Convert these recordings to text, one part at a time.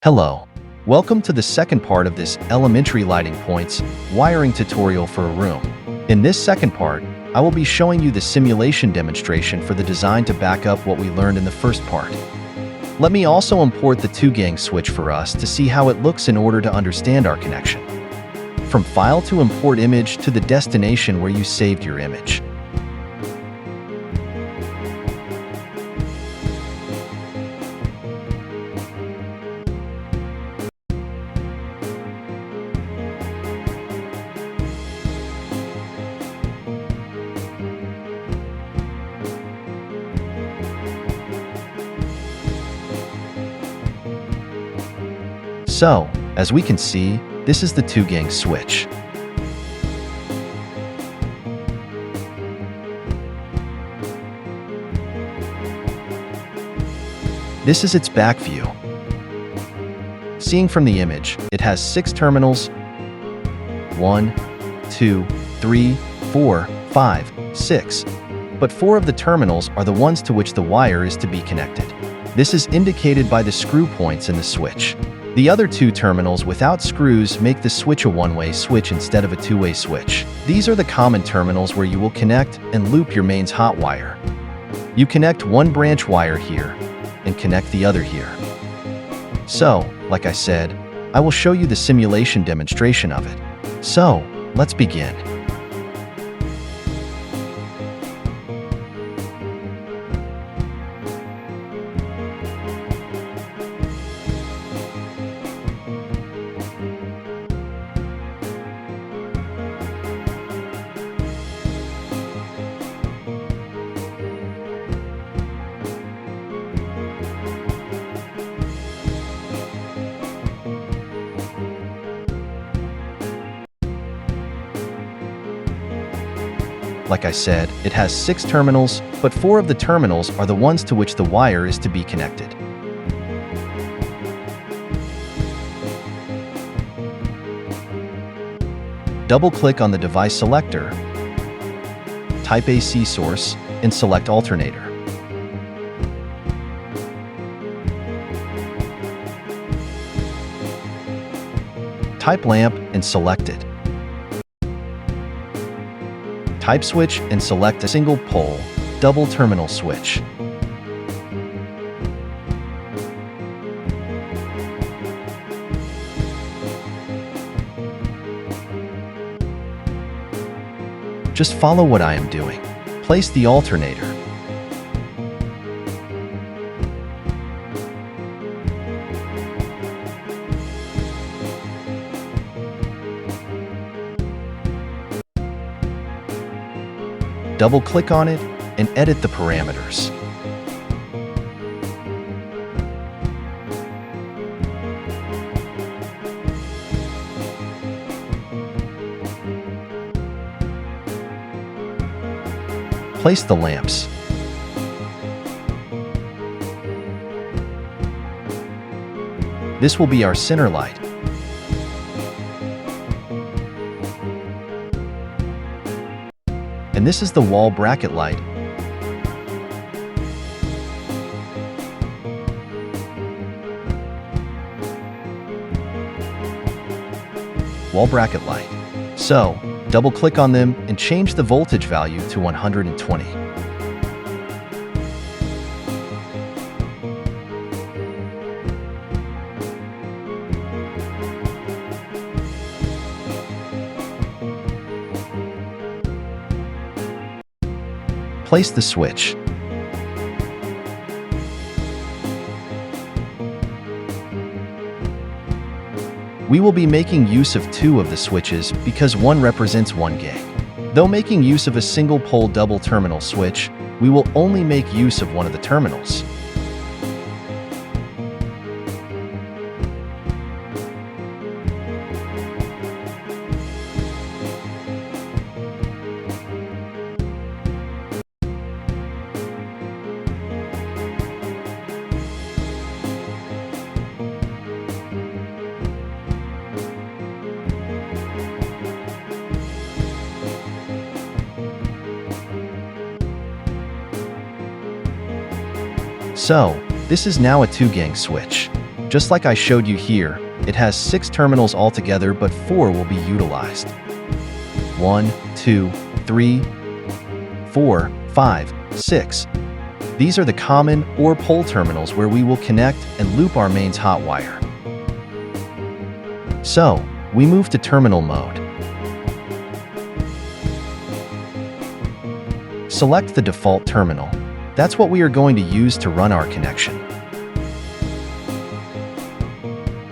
Hello. Welcome to the second part of this elementary lighting points wiring tutorial for a room. In this second part, I will be showing you the simulation demonstration for the design to back up what we learned in the first part. Let me also import the 2-gang switch for us to see how it looks in order to understand our connection. From File to Import Image to the destination where you saved your image. So, as we can see, this is the 2-gang switch. This is its back view. Seeing from the image, it has 6 terminals: 1, 2, 3, 4, 5, 6. But 4 of the terminals are the ones to which the wire is to be connected. This is indicated by the screw points in the switch. The other 2 terminals without screws make the switch a one-way switch instead of a two-way switch. These are the common terminals where you will connect and loop your mains hot wire. You connect one branch wire here and connect the other here. So, like I said, I will show you the simulation demonstration of it. So, let's begin. Like I said, it has 6 terminals, but 4 of the terminals are the ones to which the wire is to be connected. Double-click on the device selector, type AC source, and select alternator. Type lamp and select it. Type switch and select a single pole, double terminal switch. Just follow what I am doing. Place the alternator. Double-click on it and edit the parameters. Place the lamps. This will be our center light. And this is the wall bracket light. Wall bracket light. So, double-click on them and change the voltage value to 120. Place the switch. We will be making use of 2 of the switches because one represents 1 gang. Though making use of a single pole double terminal switch, we will only make use of one of the terminals. So, this is now a 2-gang switch. Just like I showed you here, it has 6 terminals altogether, but 4 will be utilized. 1, 2, 3, 4, 5, 6. These are the common or pole terminals where we will connect and loop our mains hot wire. So, we move to terminal mode. Select the default terminal. That's what we are going to use to run our connection.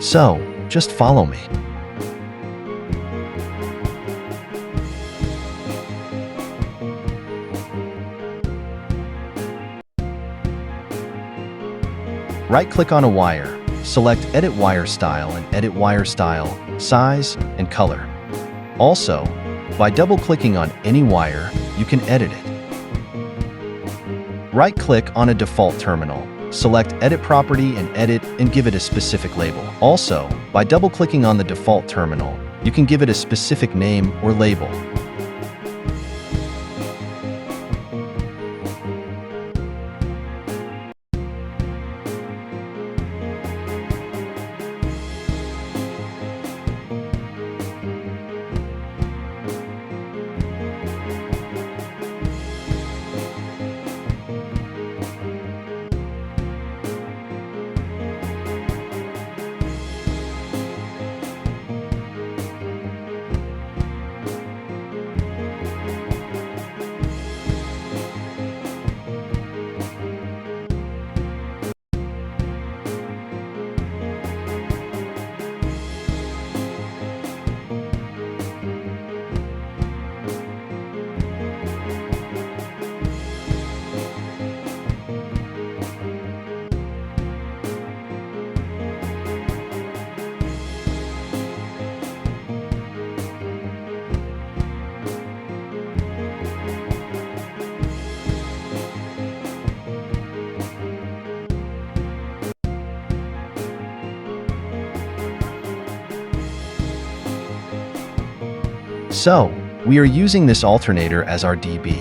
So, just follow me. Right-click on a wire, select Edit Wire Style and edit wire style, size, and color. Also, by double-clicking on any wire, you can edit it. Right-click on a default terminal, select Edit Property and edit and give it a specific label. Also, by double-clicking on the default terminal, you can give it a specific name or label. So, we are using this alternator as our DB.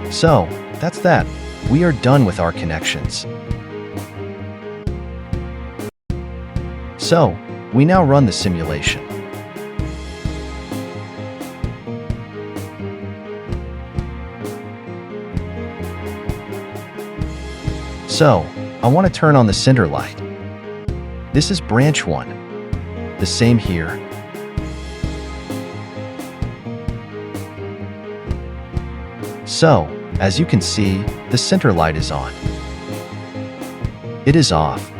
So, that's that. We are done with our connections. So, we now run the simulation. So, I want to turn on the center light. This is branch 1. The same here. So, as you can see, the center light is on. It is off.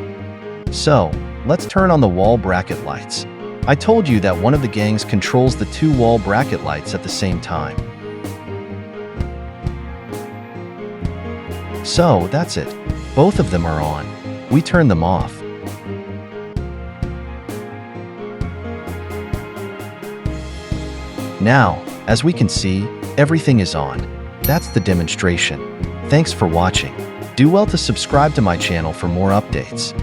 So, let's turn on the wall bracket lights. I told you that one of the gangs controls the 2 wall bracket lights at the same time. So, that's it. Both of them are on. We turn them off. Now, as we can see, everything is on. That's the demonstration. Thanks for watching. Do well to subscribe to my channel for more updates.